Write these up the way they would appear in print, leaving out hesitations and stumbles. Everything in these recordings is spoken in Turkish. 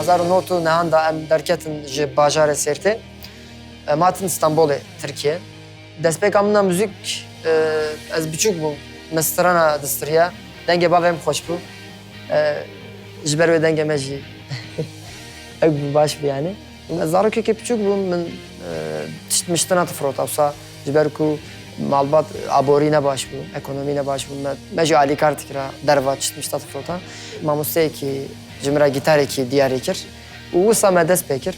2009 nehan da em derketin ji bajarê Sêrtê. Matin İstanbulê, Tirkiye. Destpêka min a müzik ez biçûk bûm. Me strana distiriye. Dengê bavê min xweş bû. Ji ber wê dengê me jî ew bû baş bû yani. Ez zarokekê biçûk bûm min tiştmiştina tifrota wisa ji ber ku malbat aborî ne baş bû, ekonomî ne baş bû. Me jî alîkar dikira derva tiştmişta tifrota. Mamosteyekî ji min re gîtarekî diyarê kir. û wisa me dest pê kir.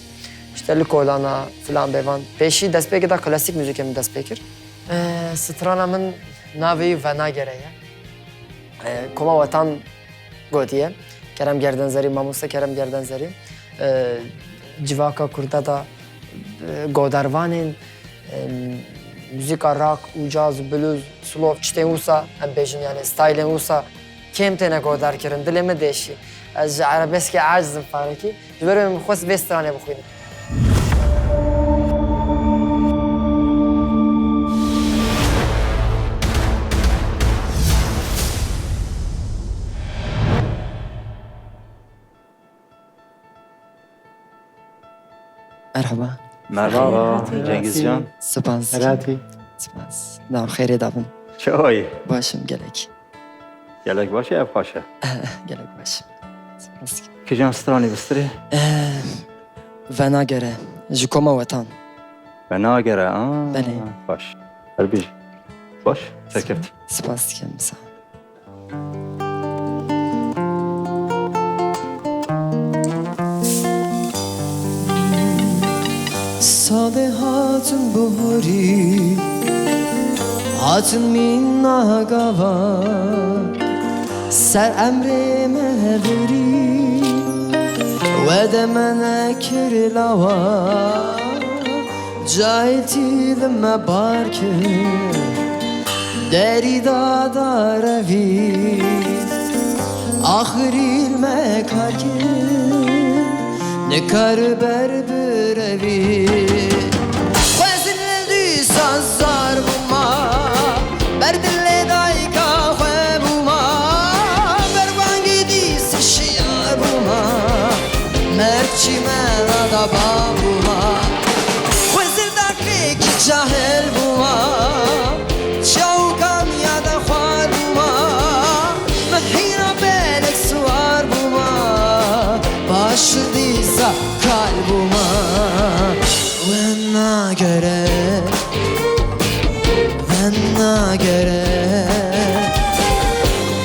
İşte li kolana filan bêvan. Pêşî destpêkê da klasîk müzikê min dest pê kir. Strana min navê Venagere ye. Koma Wetan gotiye. Kerem Gerdenzerî, mamoste Kerem Gerdenzerî. Civaka Kurda da godervanên müzika rock û caz, blues, slow tiştên wisa em bêjin yani stylên wisa kêm têne goder kirin, dilê me değişî. Ez ji arabeskê acizim parekî. Ji ber wê min xwest vê stranê bixwînim. Merhaba. Merhaba Cengizcan. Spas. Herati. Spas. Nav xêrê davin. Çay. Başım gelek. Gelek başa ev paşa. Gelek başım. Spas. Kıcan strani bistri. Venagere. Ji koma Wetan. Ben agere. Belê. Baş. Elbij. Baş. Serkeft. Spas dikim sağ ol. Sade hatun buhuri hatun minna gava ser emre mehburi ve de mene kirlava cahilti me barkir deri da revi ahiril me karkir ne kar berberevi Khwezildi sazar buma Berdille dayka khwe buma Bervangi di sişiyar buma Merçi mena da babuma Khwezildaki ki cahil buma Çavkan ya da khwar buma Mehina belek suar buma Başırdıysa kalbuma Venagere Venagere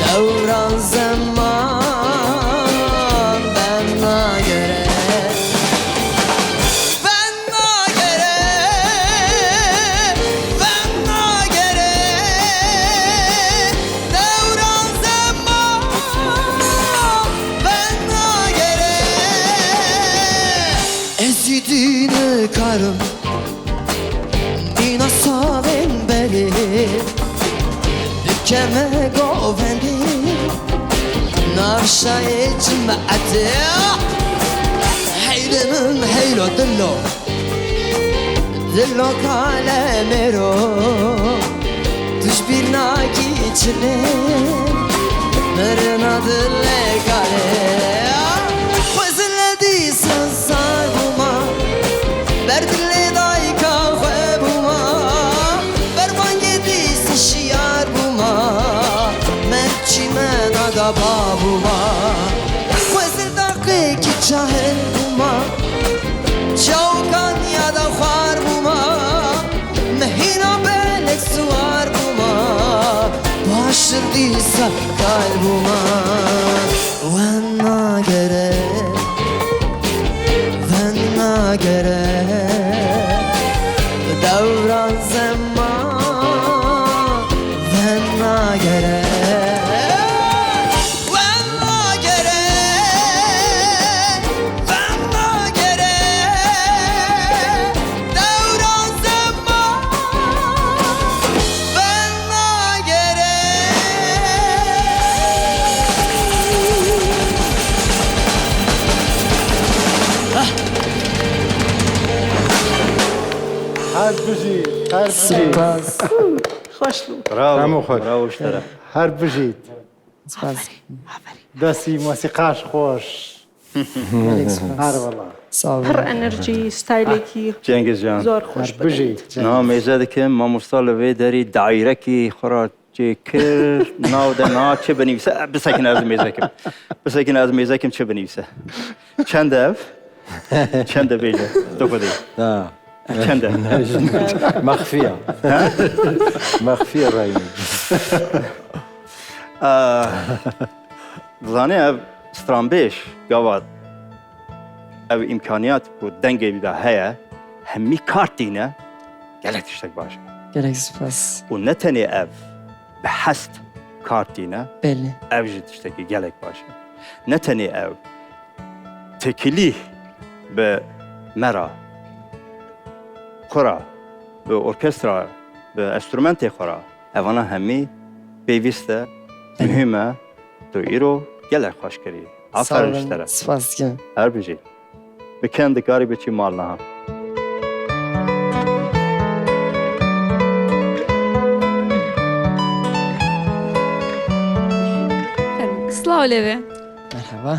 Devran zaman Venagere Venagere Venagere Devran zaman Venagere Ezidine karım Dina savin beli Dükeme govendi Navşayı cimati Heylimin heylo dillo Dillo kalemero Düş bir naki içine Merina dille kale Khwezildi sazar buma Berdille dayka khwe buma Bervangi di sişiyar buma Merçi mena da babuma Khwezildaki ki cahil buma Çavkan ya da khwar buma Mehina belek suar buma Başırdıysa kalbuma Venagere Venagere Devran zaman Venagere Venagere Venagere Devran zaman Venagere هر بجید هر بجید Spas. Bravo. Tamam, خوش. Bravo işlere. هر بجید Spas. دستی موسیقاش خوش gelek spas. هر والله Sağ پر olun. انرژی ستایلێکی Cengiz Can. زۆر هر خۆش بژی نام ایزدکم ماموستا لوی داری دایرکی خورا چه کر ناو ده نا چه بنویسه بسکن از میزکم بسکن از میزکم چه بنویسه چند ev چند بیجه دو کدی لا چند ev مخفية مخفية رايي زانه ev استرانبیش گواد ev imkaniyat bu denge bir daha heye hemmi kartine gelek tiştek başı Gelek spas. و نتنی ev به هست کارتینه Belli. ev جی تشتکی گلک باشه نتنی ev تکلی به مرا خورا به ارکسترا به استرومنت خورا اوانا همی بیویسته مهمه تو ایرو گلک خوش کری Sağ آفرین olun. اشتره Spas dikim. هر بجی به کند کاری بچی مال نه سلااو لێوێ Merhaba.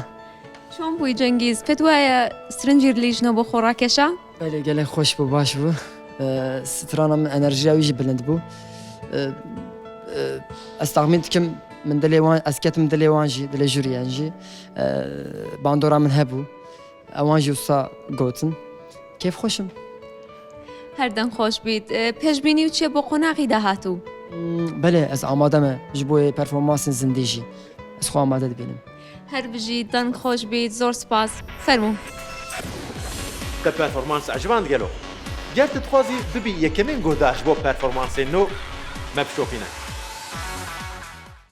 چۆن بووی جەنگیز پێت وایە سرنجیر لیژنە بۆ خۆڕاکێشە؟ Belli gelek hoş bu baş bu. Strana min enerjiya wî jî bilind bû. Ez taxmîn dikim min dilê wan ez ketim dilê wan jî dilê jûriyan jî. Bandora min hebû. Ewan jî wisa gotin. Kêf xweşim. هەردەم خۆش بیت پێشببینی و چیە بۆ قۆناغی داهاتوو Belê ez amade me ji bo performansên zindî jî. Ez xwe amade dibînim. هەر بژی دەنگ خۆش بیت زۆر سپاس فەرموو te performans عجبان gelo. Ger tu dixwazî bibî yekemîn guhdaş bo performansên nû me bişopîne.